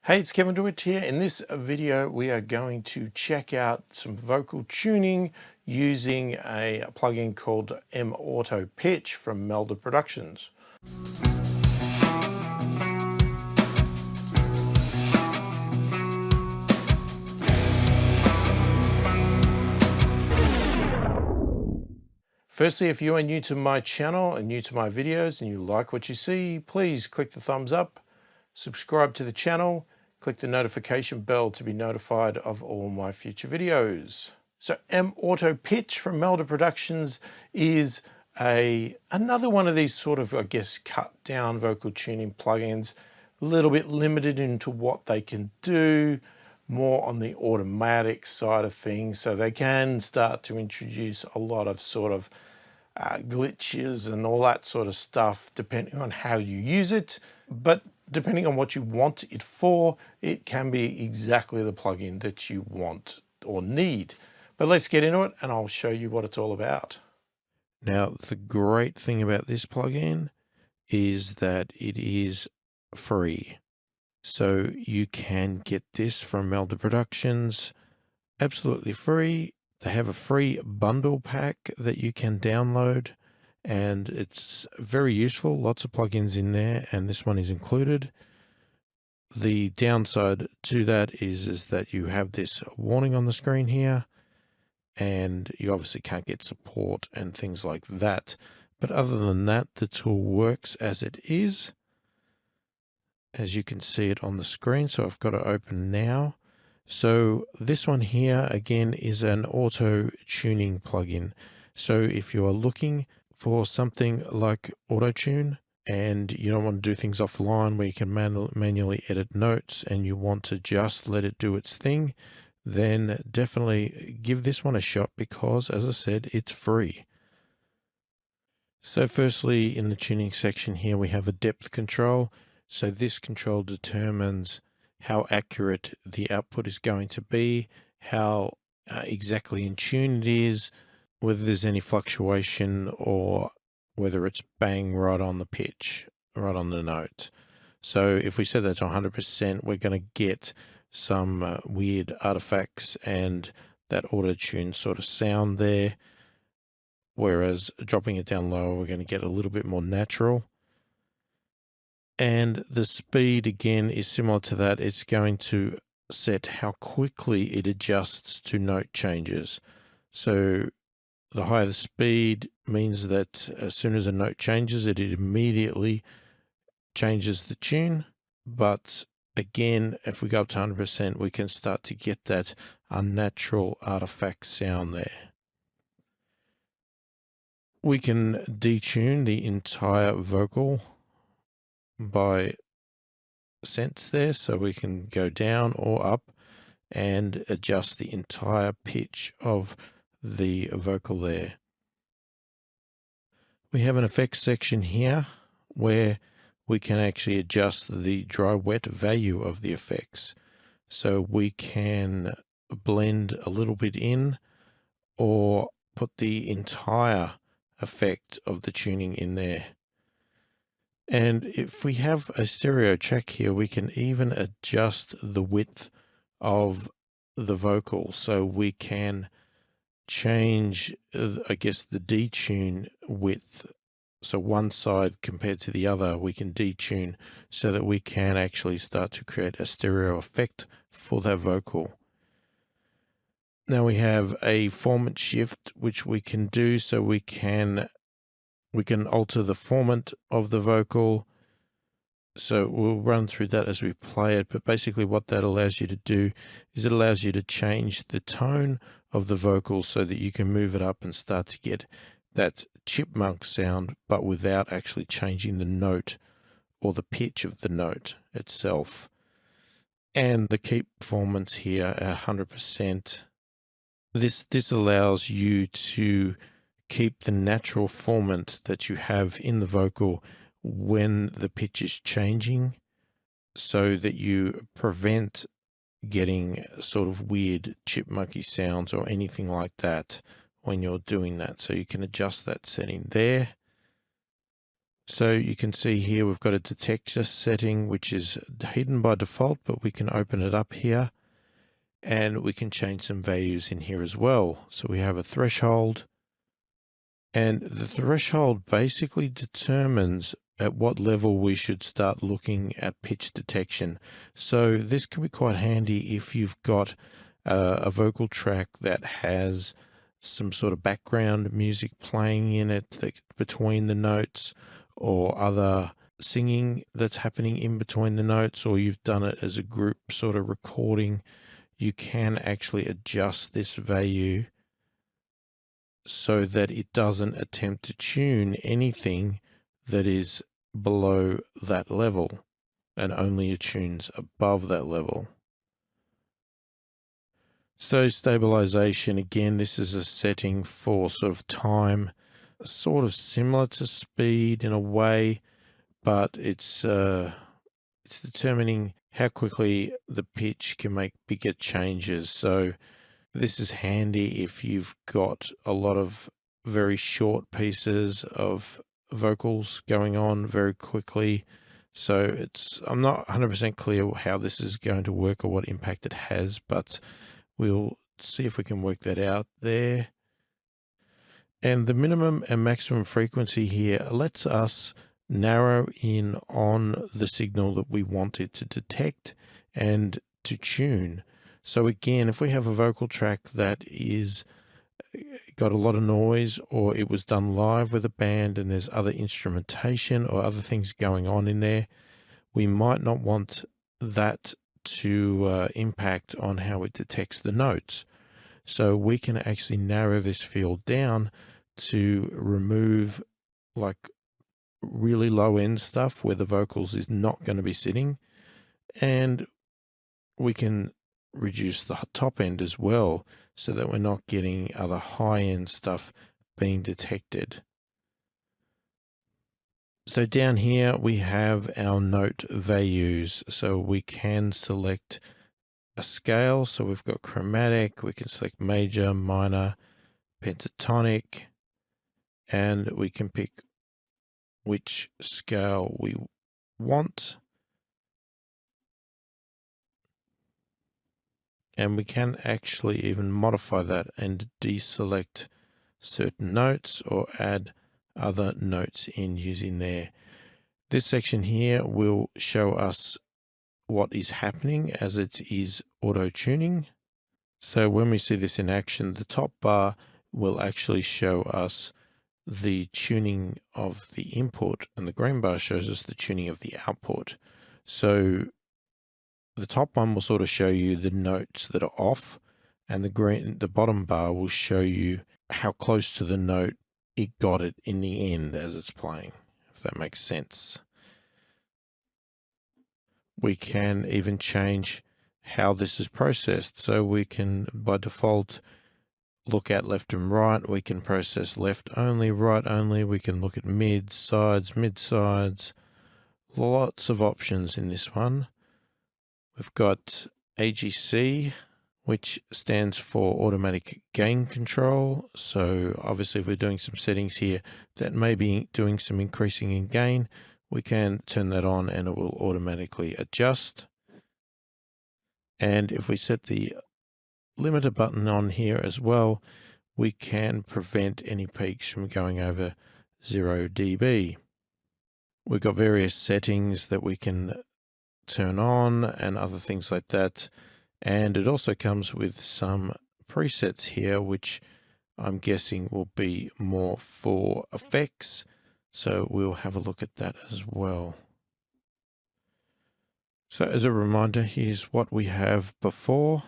Hey, it's Kevin DeWitt here. In this video, we are going to check out some vocal tuning using a plugin called MAutoPitch from Melda Productions. Firstly, if you are new to my channel and new to my videos and you like what you see, please click the thumbs up, subscribe to the channel, click the notification bell to be notified of all my future videos. So MAutoPitch from Melda Productions is another one of these sort of, I guess, cut down vocal tuning plugins, a little bit limited into what they can do, more on the automatic side of things. So they can start to introduce a lot of sort of glitches and all that sort of stuff depending on how you use it. But depending on what you want it for, it can be exactly the plugin that you want or need. But let's get into it and I'll show you what it's all about. Now, the great thing about this plugin is that it is free. So you can get this from Melda Productions absolutely free. They have a free bundle pack that you can download, and it's very useful. Lots of plugins in there, and this one is included. The downside to that is that you have this warning on the screen here, and you obviously can't get support and things like that. But other than that, the tool works as it is, as you can see it on the screen. So I've got it open now. So this one here, again, is an auto tuning plugin. So if you are looking for something like auto tune and you don't want to do things offline where you can manually edit notes and you want to just let it do its thing, then definitely give this one a shot because, as I said, it's free. So firstly, in the tuning section here, we have a depth control. So this control determines how accurate the output is going to be, how exactly in tune it is, whether there's any fluctuation or whether it's bang right on the pitch, right on the note. So if we set that to 100%, we're going to get some weird artifacts and that auto tune sort of sound there. Whereas dropping it down lower, we're going to get a little bit more natural. And the speed, again, is similar to that. It's going to set how quickly it adjusts to note changes. So the higher the speed means that as soon as a note changes, it immediately changes the tune. But again, if we go up to 100%, we can start to get that unnatural artifact sound there. We can detune the entire vocal by cents there, so we can go down or up and adjust the entire pitch of the vocal there. We have an effects section here where we can actually adjust the dry wet value of the effects. So we can blend a little bit in or put the entire effect of the tuning in there. And if we have a stereo track here, we can even adjust the width of the vocal. So we can change, I guess, the detune width. So one side compared to the other, we can detune so that we can actually start to create a stereo effect for that vocal. Now we have a formant shift, which we can do so we can alter the formant of the vocal. So we'll run through that as we play it. But basically what that allows you to do is it allows you to change the tone of the vocal so that you can move it up and start to get that chipmunk sound, but without actually changing the note or the pitch of the note itself. And the keep performance here at 100%. This allows you to keep the natural formant that you have in the vocal when the pitch is changing so that you prevent getting sort of weird chipmunky sounds or anything like that when you're doing that. So you can adjust that setting there. So you can see here we've got a detector setting, which is hidden by default, but we can open it up here and we can change some values in here as well. So we have a threshold, and the threshold basically determines at what level we should start looking at pitch detection. So this can be quite handy if you've got a vocal track that has some sort of background music playing in it between the notes, or other singing that's happening in between the notes, or you've done it as a group sort of recording. You can actually adjust this value so that it doesn't attempt to tune anything that is below that level and only attunes above that level. So stabilization, again, this is a setting for sort of time, sort of similar to speed in a way, but it's determining how quickly the pitch can make bigger changes. So this is handy if you've got a lot of very short pieces of vocals going on very quickly. So I'm not 100% clear how this is going to work or what impact it has, but we'll see if we can work that out there. And the minimum and maximum frequency here lets us narrow in on the signal that we want it to detect and to tune. So again, if we have a vocal track that is got a lot of noise, or it was done live with a band and there's other instrumentation or other things going on in there, we might not want that to impact on how it detects the notes. So we can actually narrow this field down to remove like really low end stuff where the vocals is not going to be sitting, and we can reduce the top end as well so that we're not getting other high end stuff being detected. So down here we have our note values, so we can select a scale. So we've got chromatic, we can select major, minor, pentatonic, and we can pick which scale we want. And we can actually even modify that and deselect certain notes or add other notes in using there. This section here will show us what is happening as it is auto tuning. So when we see this in action, the top bar will actually show us the tuning of the input, and the green bar shows us the tuning of the output. So the top one will sort of show you the notes that are off, and the bottom bar will show you how close to the note it got it in the end as it's playing, if that makes sense. We can even change how this is processed. So we can, by default, look at left and right. We can process left only, right only. We can look at mid sides. Lots of options in this one. We've got AGC, which stands for automatic gain control. So obviously if we're doing some settings here that may be doing some increasing in gain, we can turn that on and it will automatically adjust. And if we set the limiter button on here as well, we can prevent any peaks from going over 0 dB. We've got various settings that we can turn on and other things like that. And it also comes with some presets here, which I'm guessing will be more for effects. So we'll have a look at that as well. So as a reminder, here's what we have before.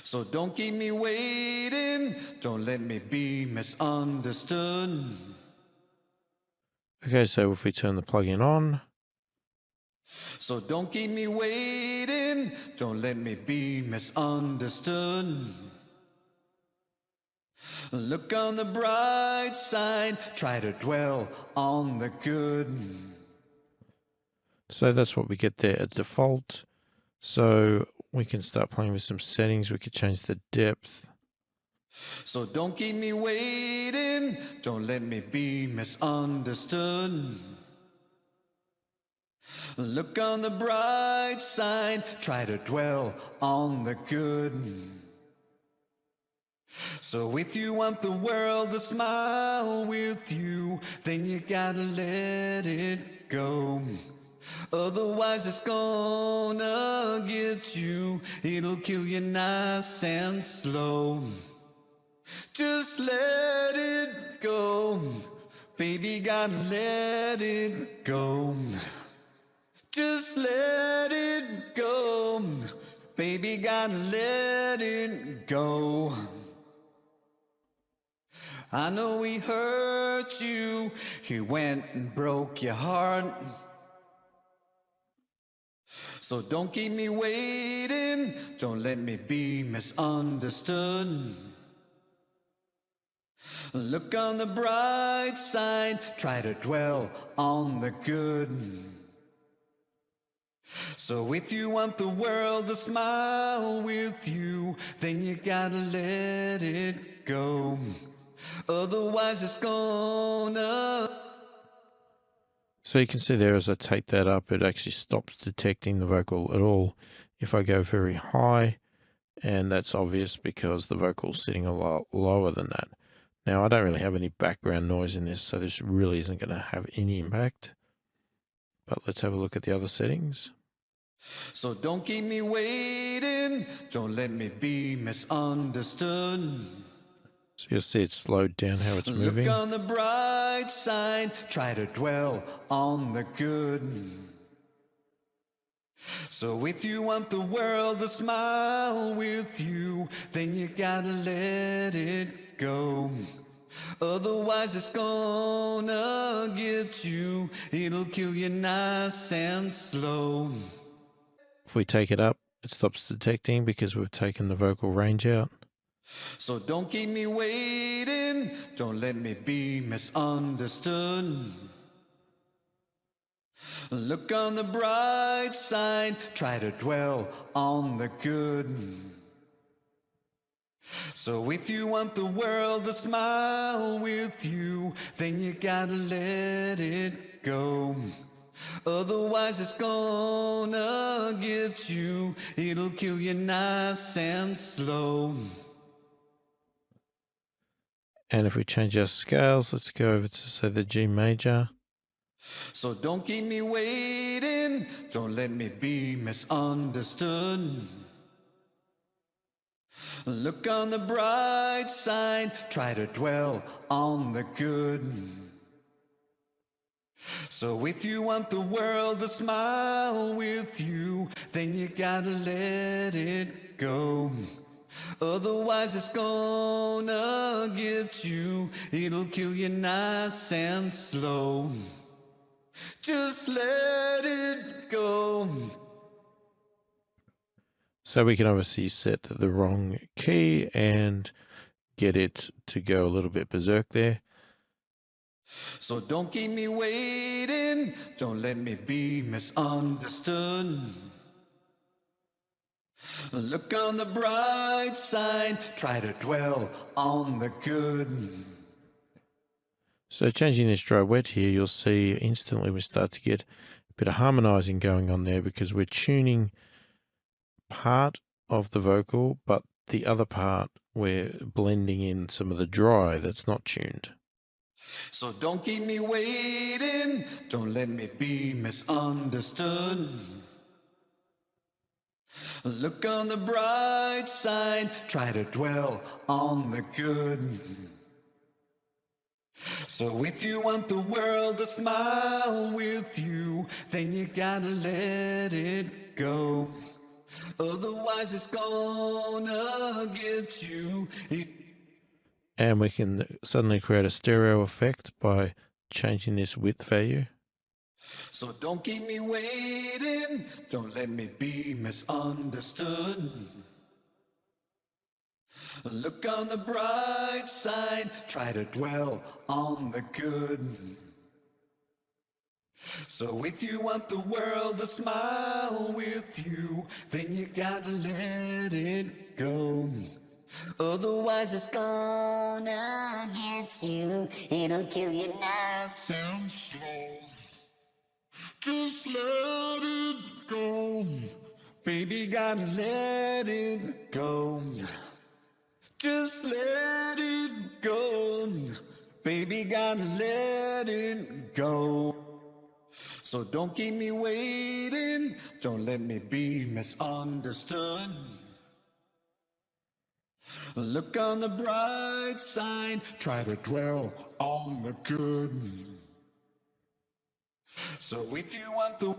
So don't keep me waiting, don't let me be misunderstood. Okay, so if we turn the plugin on. So don't keep me waiting, don't let me be misunderstood. Look on the bright side, try to dwell on the good. So that's what we get there at default. So we can start playing with some settings. We could change the depth. So don't keep me waiting, don't let me be misunderstood. Look on the bright side, try to dwell on the good. So if you want the world to smile with you, then you gotta let it go. Otherwise it's gonna get you, it'll kill you nice and slow. Just let it go, baby, gotta let it go. Just let it go, baby, gotta let it go. I know he hurt you, he went and broke your heart. So don't keep me waiting, don't let me be misunderstood. Look on the bright side, try to dwell on the good. So if you want the world to smile with you, then you gotta let it go. Otherwise it's gonna... So you can see there as I take that up, it actually stops detecting the vocal at all if I go very high, and that's obvious because the vocal is sitting a lot lower than that. Now I don't really have any background noise in this, so this really isn't going to have any impact. But let's have a look at the other settings. So don't keep me waiting, don't let me be misunderstood. So you'll see it's slowed down how it's moving. Look on the bright side, try to dwell on the good. So if you want the world to smile with you, then you gotta let it go. Otherwise it's gonna get you, it'll kill you nice and slow. If we take it up, it stops detecting because we've taken the vocal range out. So don't keep me waiting, don't let me be misunderstood. Look on the bright side, try to dwell on the good. So if you want the world to smile with you, then you gotta let it go. Otherwise it's gonna get you, it'll kill you nice and slow. And if we change our scales, let's go over to, say, the G major. So don't keep me waiting, don't let me be misunderstood. Look on the bright side, try to dwell on the good. So if you want the world to smile with you, then you gotta let it go. Otherwise it's gonna get you, it'll kill you nice and slow. Just let it go. So we can obviously set the wrong key and get it to go a little bit berserk there. So don't keep me waiting, don't let me be misunderstood. Look on the bright side, try to dwell on the good. So changing this dry wet here, you'll see instantly we start to get a bit of harmonizing going on there because we're tuning part of the vocal, but the other part we're blending in some of the dry that's not tuned. So don't keep me waiting, don't let me be misunderstood. Look on the bright side, try to dwell on the good. So if you want the world to smile with you, then you gotta let it go. Otherwise it's gonna get you. And we can suddenly create a stereo effect by changing this width value. So don't keep me waiting, don't let me be misunderstood. Look on the bright side, try to dwell on the good. So if you want the world to smile with you, then you gotta let it go. Otherwise it's gonna get you. It'll kill you nice and slow. Just let it go. Baby, gotta let it go. Just let it go. Baby, gotta let it go. So don't keep me waiting. Don't let me be misunderstood. Look on the bright side. Try to dwell on the good. So if you want the...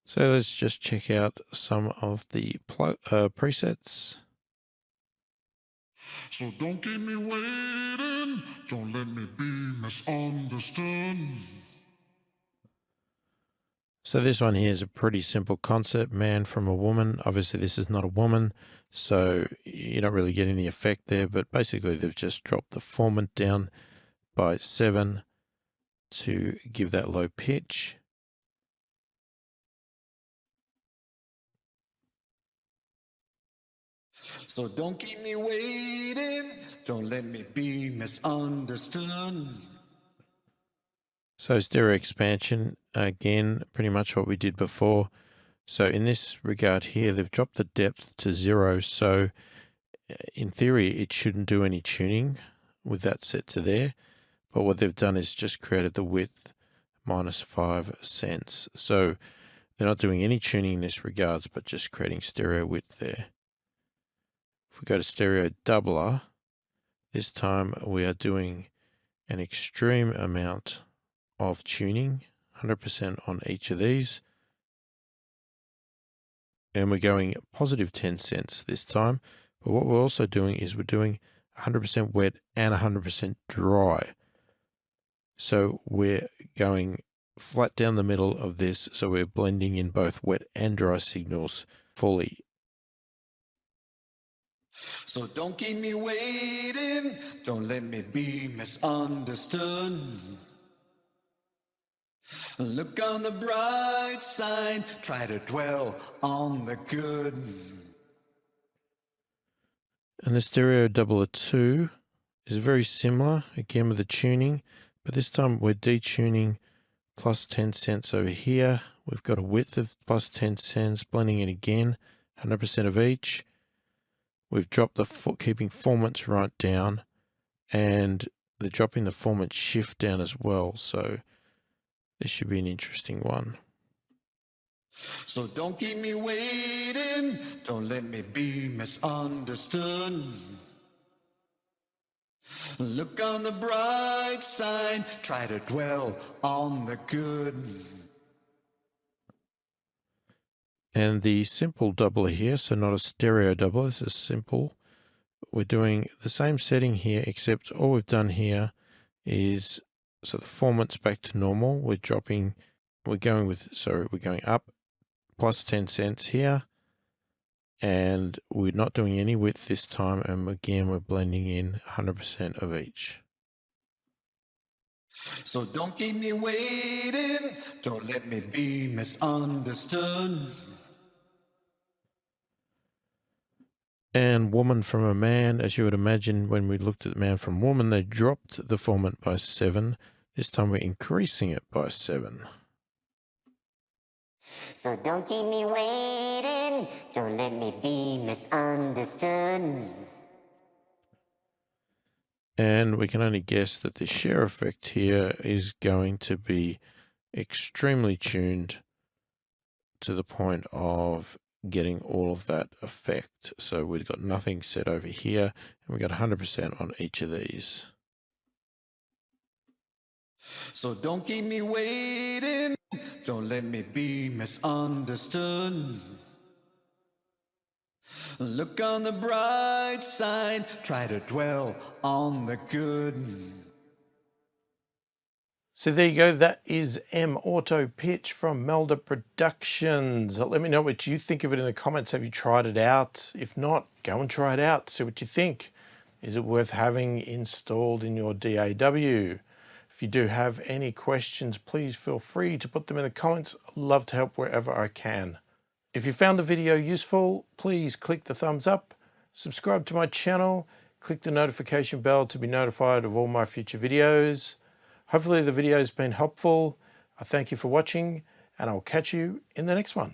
So let's just check out some of the presets. So don't keep me waiting. Don't let me be misunderstood. So this one here is a pretty simple concept, man from a woman. Obviously this is not a woman, so you're not really getting the effect there, but basically they've just dropped the formant down by 7 to give that low pitch. So don't keep me waiting. Don't let me be misunderstood. So stereo expansion, again, pretty much what we did before. So in this regard here, they've dropped the depth to 0. So in theory, it shouldn't do any tuning with that set to there. But what they've done is just created the width -5 cents. So they're not doing any tuning in this regards, but just creating stereo width there. If we go to stereo doubler, this time we are doing an extreme amount of tuning, 100% on each of these. And we're going positive 10 cents this time. But what we're also doing is we're doing 100% wet and 100% dry. So we're going flat down the middle of this. So we're blending in both wet and dry signals fully. So don't keep me waiting. Don't let me be misunderstood. Look on the bright side. Try to dwell on the good. And the stereo doubler 2 is very similar, again with the tuning, but this time we're detuning plus 10 cents over here. We've got a width of plus 10 cents, blending it again, 100% of each. We've dropped the keeping formants right down, and they're dropping the formant shift down as well. So this should be an interesting one. So don't keep me waiting. Don't let me be misunderstood. Look on the bright side. Try to dwell on the good. And the simple doubler here, so not a stereo doubler, this is simple. We're doing the same setting here, except all we've done here is, so the formant's back to normal. We're going up plus 10 cents here. And we're not doing any width this time. And again, we're blending in 100% of each. So don't keep me waiting. Don't let me be misunderstood. And woman from a man, as you would imagine, when we looked at man from woman, they dropped the formant by 7. This time we're increasing it by 7. So don't keep me waiting, don't let me be misunderstood. And we can only guess that the share effect here is going to be extremely tuned to the point of getting all of that effect. So we've got nothing set over here, and we've got 100% on each of these. So don't keep me waiting. Don't let me be misunderstood. Look on the bright side. Try to dwell on the good. So there you go. That is MAutoPitch from Melda Productions. Let me know what you think of it in the comments. Have you tried it out? If not, go and try it out. See what you think. Is it worth having installed in your DAW? If you do have any questions, please feel free to put them in the comments. I'd love to help wherever I can. If you found the video useful, please click the thumbs up, subscribe to my channel, click the notification bell to be notified of all my future videos. Hopefully the video has been helpful. I thank you for watching, and I'll catch you in the next one.